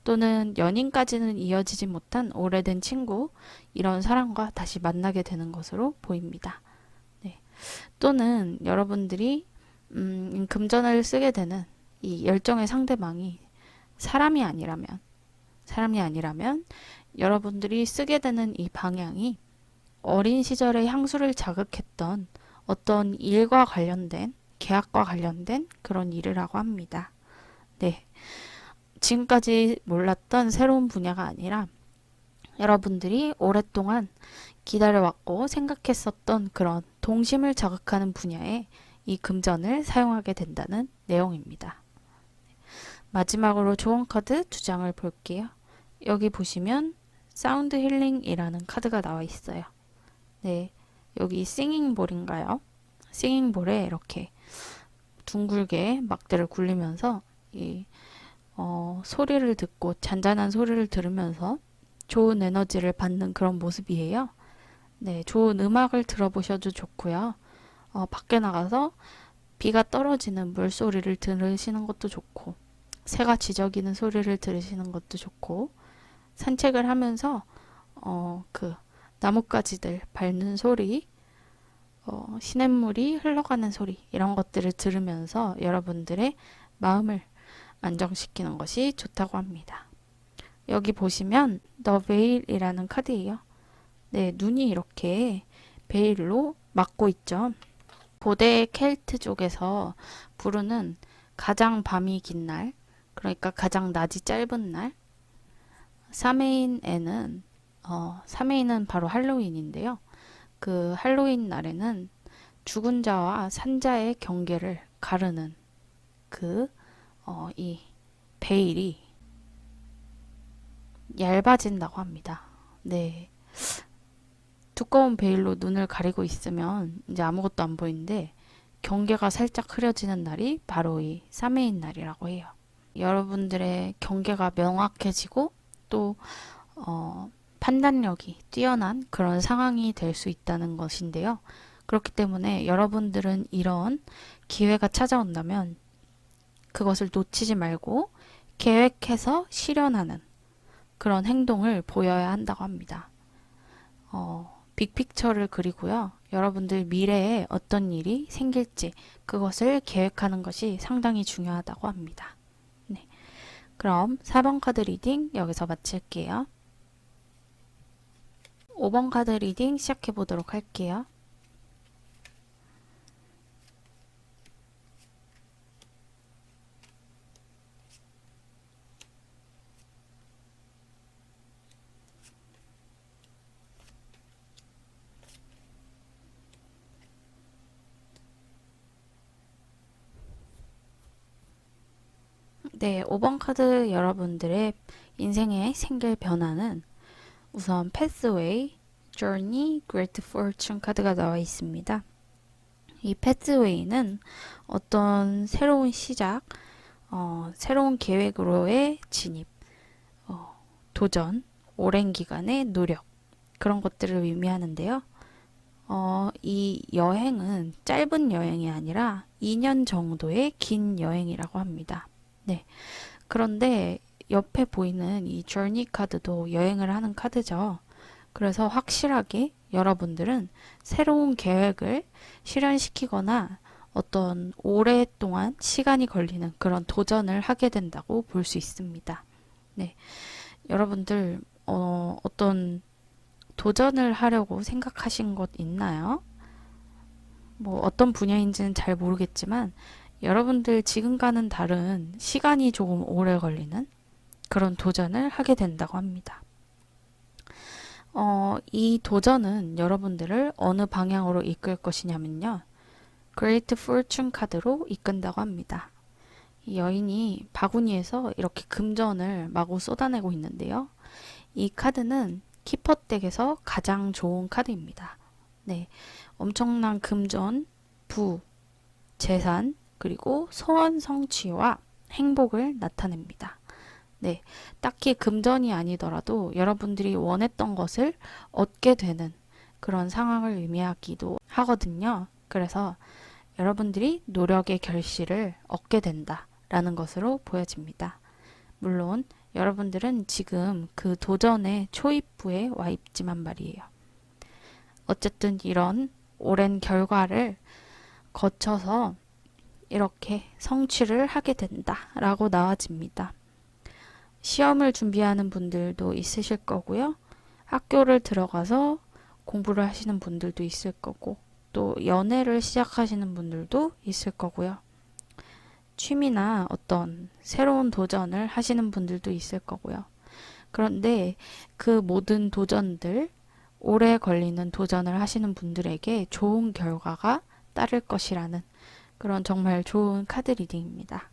또는 연인까지는 이어지지 못한 오래된 친구, 이런 사람과 다시 만나게 되는 것으로 보입니다. 네. 또는 여러분들이 금전을 쓰게 되는 이 열정의 상대방이 사람이 아니라면 여러분들이 쓰게 되는 이 방향이 어린 시절의 향수를 자극했던 어떤 일과 관련된, 계약과 관련된 그런 일이라고 합니다. 네. 지금까지 몰랐던 새로운 분야가 아니라 여러분들이 오랫동안 기다려왔고 생각했었던 그런 동심을 자극하는 분야에 이 금전을 사용하게 된다는 내용입니다. 마지막으로 조언 카드 두 장을 볼게요. 여기 보시면 사운드 힐링이라는 카드가 나와 있어요. 네, 여기 싱잉볼인가요? 싱잉볼에 이렇게 둥글게 막대를 굴리면서 이 소리를 듣고 잔잔한 소리를 들으면서 좋은 에너지를 받는 그런 모습이에요. 네, 좋은 음악을 들어보셔도 좋고요. 밖에 나가서 비가 떨어지는 물소리를 들으시는 것도 좋고, 새가 지저귀는 소리를 들으시는 것도 좋고, 산책을 하면서 그 나뭇가지들 밟는 소리, 시냇물이 흘러가는 소리, 이런 것들을 들으면서 여러분들의 마음을 안정시키는 것이 좋다고 합니다. 여기 보시면 The Veil이라는 카드예요. 네, 눈이 이렇게 베일로 막고 있죠. 고대 켈트족에서 부르는 가장 밤이 긴 날, 그러니까 가장 낮이 짧은 날, 사메인에는 3회인은 바로 할로윈인데요. 그 할로윈 날에는 죽은 자와 산자의 경계를 가르는 이 베일이 얇아진다고 합니다. 네. 두꺼운 베일로 눈을 가리고 있으면 이제 아무것도 안 보이는데 경계가 살짝 흐려지는 날이 바로 이 사메인 날이라고 해요. 여러분들의 경계가 명확해지고 또 판단력이 뛰어난 그런 상황이 될 수 있다는 것인데요. 그렇기 때문에 여러분들은 이런 기회가 찾아온다면 그것을 놓치지 말고 계획해서 실현하는 그런 행동을 보여야 한다고 합니다. 빅픽처를 그리고요. 여러분들 미래에 어떤 일이 생길지 그것을 계획하는 것이 상당히 중요하다고 합니다. 네. 그럼 4번 카드 리딩 여기서 마칠게요. 5번 카드 리딩 시작해 보도록 할게요. 네, 5번 카드 여러분들의 인생에 생길 변화는 우선 Pathway, Journey, Great Fortune 카드가 나와 있습니다. 이 Pathway는 어떤 새로운 시작, 새로운 계획으로의 진입, 도전, 오랜 기간의 노력 그런 것들을 의미하는데요. 이 여행은 짧은 여행이 아니라 2년 정도의 긴 여행이라고 합니다. 네. 그런데 옆에 보이는 이 journey 카드도 여행을 하는 카드죠. 그래서 확실하게 여러분들은 새로운 계획을 실현시키거나 어떤 오랫동안 시간이 걸리는 그런 도전을 하게 된다고 볼 수 있습니다. 네. 여러분들, 어떤 도전을 하려고 생각하신 것 있나요? 뭐 어떤 분야인지는 잘 모르겠지만 여러분들 지금과는 다른 시간이 조금 오래 걸리는 그런 도전을 하게 된다고 합니다. 이 도전은 여러분들을 어느 방향으로 이끌 것이냐면요. Great Fortune 카드로 이끈다고 합니다. 이 여인이 바구니에서 이렇게 금전을 마구 쏟아내고 있는데요. 이 카드는 키퍼 덱에서 가장 좋은 카드입니다. 네, 엄청난 금전, 부, 재산, 그리고 소원 성취와 행복을 나타냅니다. 네, 딱히 금전이 아니더라도 여러분들이 원했던 것을 얻게 되는 그런 상황을 의미하기도 하거든요. 그래서 여러분들이 노력의 결실을 얻게 된다라는 것으로 보여집니다. 물론 여러분들은 지금 그 도전의 초입부에 와 있지만 말이에요. 어쨌든 이런 오랜 결과를 거쳐서 이렇게 성취를 하게 된다라고 나와집니다. 시험을 준비하는 분들도 있으실 거고요. 학교를 들어가서 공부를 하시는 분들도 있을 거고, 또 연애를 시작하시는 분들도 있을 거고요. 취미나 어떤 새로운 도전을 하시는 분들도 있을 거고요. 그런데 그 모든 도전들, 오래 걸리는 도전을 하시는 분들에게 좋은 결과가 따를 것이라는 그런 정말 좋은 카드 리딩입니다.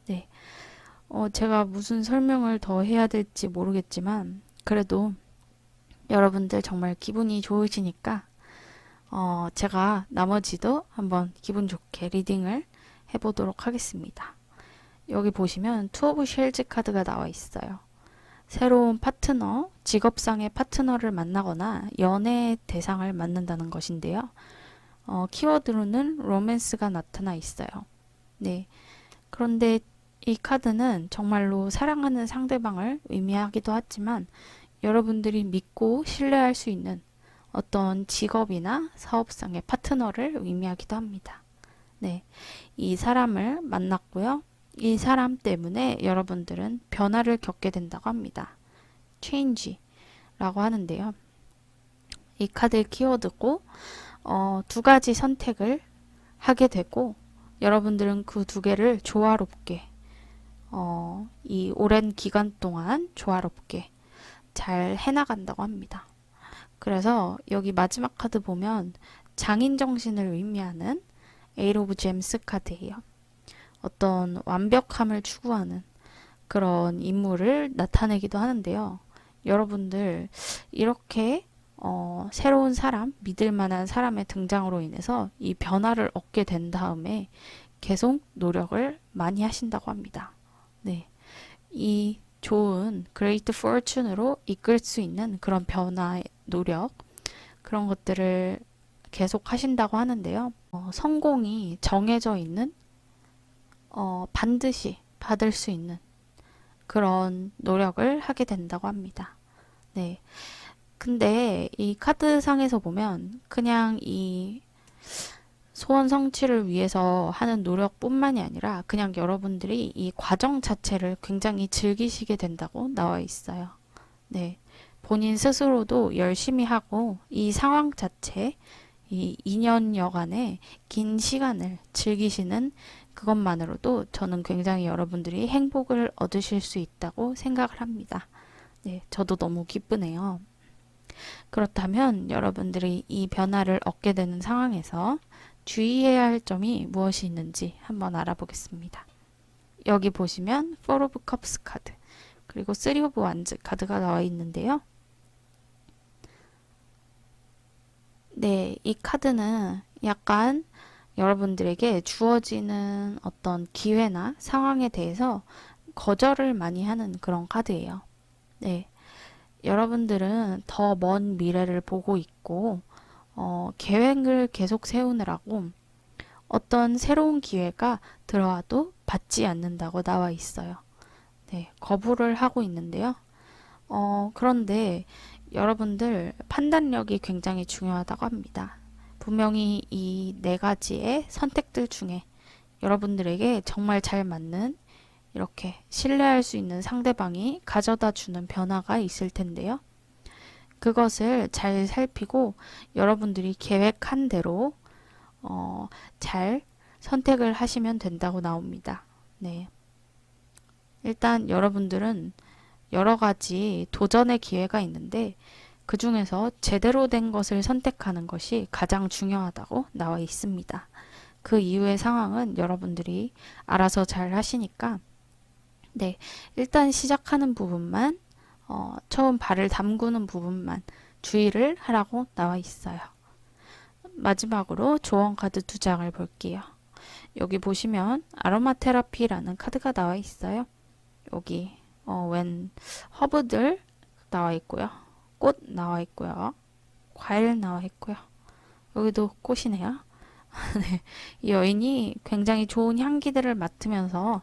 네. 제가 무슨 설명을 더 해야 될지 모르겠지만, 그래도 여러분들 정말 기분이 좋으시니까, 제가 나머지도 한번 기분 좋게 리딩을 해보도록 하겠습니다. 여기 보시면 투 오브 쉘즈 카드가 나와 있어요. 새로운 파트너, 직업상의 파트너를 만나거나 연애 대상을 만난다는 것인데요. 키워드로는 로맨스가 나타나 있어요. 네. 그런데 이 카드는 정말로 사랑하는 상대방을 의미하기도 하지만 여러분들이 믿고 신뢰할 수 있는 어떤 직업이나 사업상의 파트너를 의미하기도 합니다. 네. 이 사람을 만났고요. 이 사람 때문에 여러분들은 변화를 겪게 된다고 합니다. change라고 하는데요. 이 카드의 키워드고 두 가지 선택을 하게 되고 여러분들은 그 두 개를 조화롭게 이 오랜 기간 동안 조화롭게 잘 해나간다고 합니다. 그래서 여기 마지막 카드 보면 장인 정신을 의미하는 에이트 오브 잼스 카드예요. 어떤 완벽함을 추구하는 그런 인물을 나타내기도 하는데요. 여러분들 이렇게 새로운 사람, 믿을 만한 사람의 등장으로 인해서 이 변화를 얻게 된 다음에 계속 노력을 많이 하신다고 합니다. 네. 이 좋은 Great Fortune으로 이끌 수 있는 그런 변화의 노력, 그런 것들을 계속 하신다고 하는데요. 성공이 정해져 있는, 반드시 받을 수 있는 그런 노력을 하게 된다고 합니다. 네. 근데 이 카드상에서 보면 그냥 이 소원 성취를 위해서 하는 노력뿐만이 아니라 그냥 여러분들이 이 과정 자체를 굉장히 즐기시게 된다고 나와 있어요. 네. 본인 스스로도 열심히 하고 이 상황 자체, 이 2년여간의 긴 시간을 즐기시는 그것만으로도 저는 굉장히 여러분들이 행복을 얻으실 수 있다고 생각을 합니다. 네, 저도 너무 기쁘네요. 그렇다면 여러분들이 이 변화를 얻게 되는 상황에서 주의해야 할 점이 무엇이 있는지 한번 알아보겠습니다. 여기 보시면 4 of Cups 카드 그리고 3 of Wands 카드가 나와 있는데요. 네, 이 카드는 약간 여러분들에게 주어지는 어떤 기회나 상황에 대해서 거절을 많이 하는 그런 카드예요. 네, 여러분들은 더 먼 미래를 보고 있고 계획을 계속 세우느라고 어떤 새로운 기회가 들어와도 받지 않는다고 나와 있어요. 네, 거부를 하고 있는데요. 그런데 여러분들 판단력이 굉장히 중요하다고 합니다. 분명히 이 네 가지의 선택들 중에 여러분들에게 정말 잘 맞는 이렇게 신뢰할 수 있는 상대방이 가져다 주는 변화가 있을 텐데요. 그것을 잘 살피고 여러분들이 계획한 대로 잘 선택을 하시면 된다고 나옵니다. 네. 일단 여러분들은 여러 가지 도전의 기회가 있는데 그 중에서 제대로 된 것을 선택하는 것이 가장 중요하다고 나와 있습니다. 그 이후의 상황은 여러분들이 알아서 잘 하시니까 네, 일단 시작하는 부분만 처음 발을 담그는 부분만 주의를 하라고 나와 있어요. 마지막으로 조언 카드 두 장을 볼게요. 여기 보시면 아로마 테라피라는 카드가 나와 있어요. 여기 웬 허브들 나와 있고요. 꽃 나와 있고요. 과일 나와 있고요. 여기도 꽃이네요. 네, 이 여인이 굉장히 좋은 향기들을 맡으면서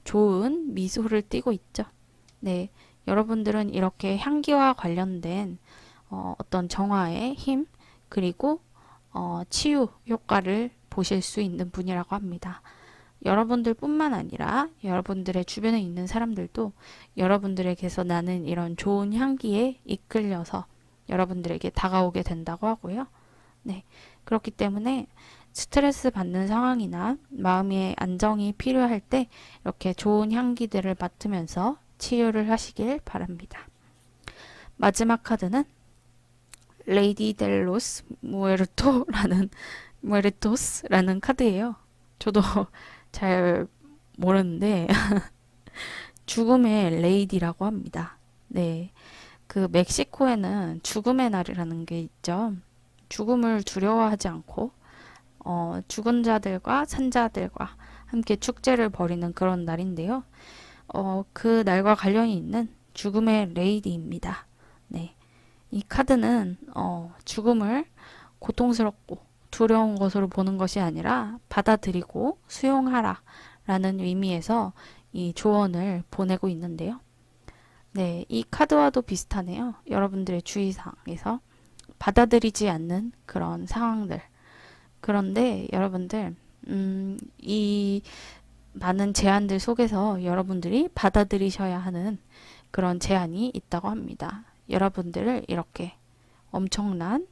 좋은 미소를 띠고 있죠. 네, 여러분들은 이렇게 향기와 관련된 어떤 정화의 힘 그리고 치유 효과를 보실 수 있는 분이라고 합니다. 여러분들 뿐만 아니라 여러분들의 주변에 있는 사람들도 여러분들에게서 나는 이런 좋은 향기에 이끌려서 여러분들에게 다가오게 된다고 하고요. 네, 그렇기 때문에 스트레스 받는 상황이나 마음의 안정이 필요할 때 이렇게 좋은 향기들을 맡으면서 치유를 하시길 바랍니다. 마지막 카드는 레이디 델로스 무에르토스라는 카드예요. 저도 잘 모르는데 죽음의 레이디라고 합니다. 네, 그 멕시코에는 죽음의 날이라는 게 있죠. 죽음을 두려워하지 않고 죽은 자들과 산자들과 함께 축제를 벌이는 그런 날인데요. 그 날과 관련이 있는 죽음의 레이디입니다. 네, 이 카드는 죽음을 고통스럽고 두려운 것으로 보는 것이 아니라 받아들이고 수용하라 라는 의미에서 이 조언을 보내고 있는데요. 네, 이 카드와도 비슷하네요. 여러분들의 주의사항에서 받아들이지 않는 그런 상황들. 그런데 여러분들, 이 많은 제안들 속에서 여러분들이 받아들이셔야 하는 그런 제안이 있다고 합니다. 여러분들을 이렇게 엄청난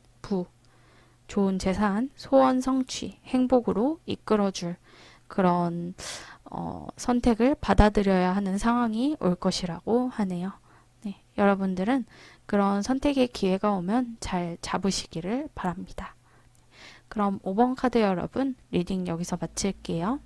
좋은 재산, 소원 성취, 행복으로 이끌어줄 그런 선택을 받아들여야 하는 상황이 올 것이라고 하네요. 네, 여러분들은 그런 선택의 기회가 오면 잘 잡으시기를 바랍니다. 그럼 5번 카드 여러분, 리딩 여기서 마칠게요.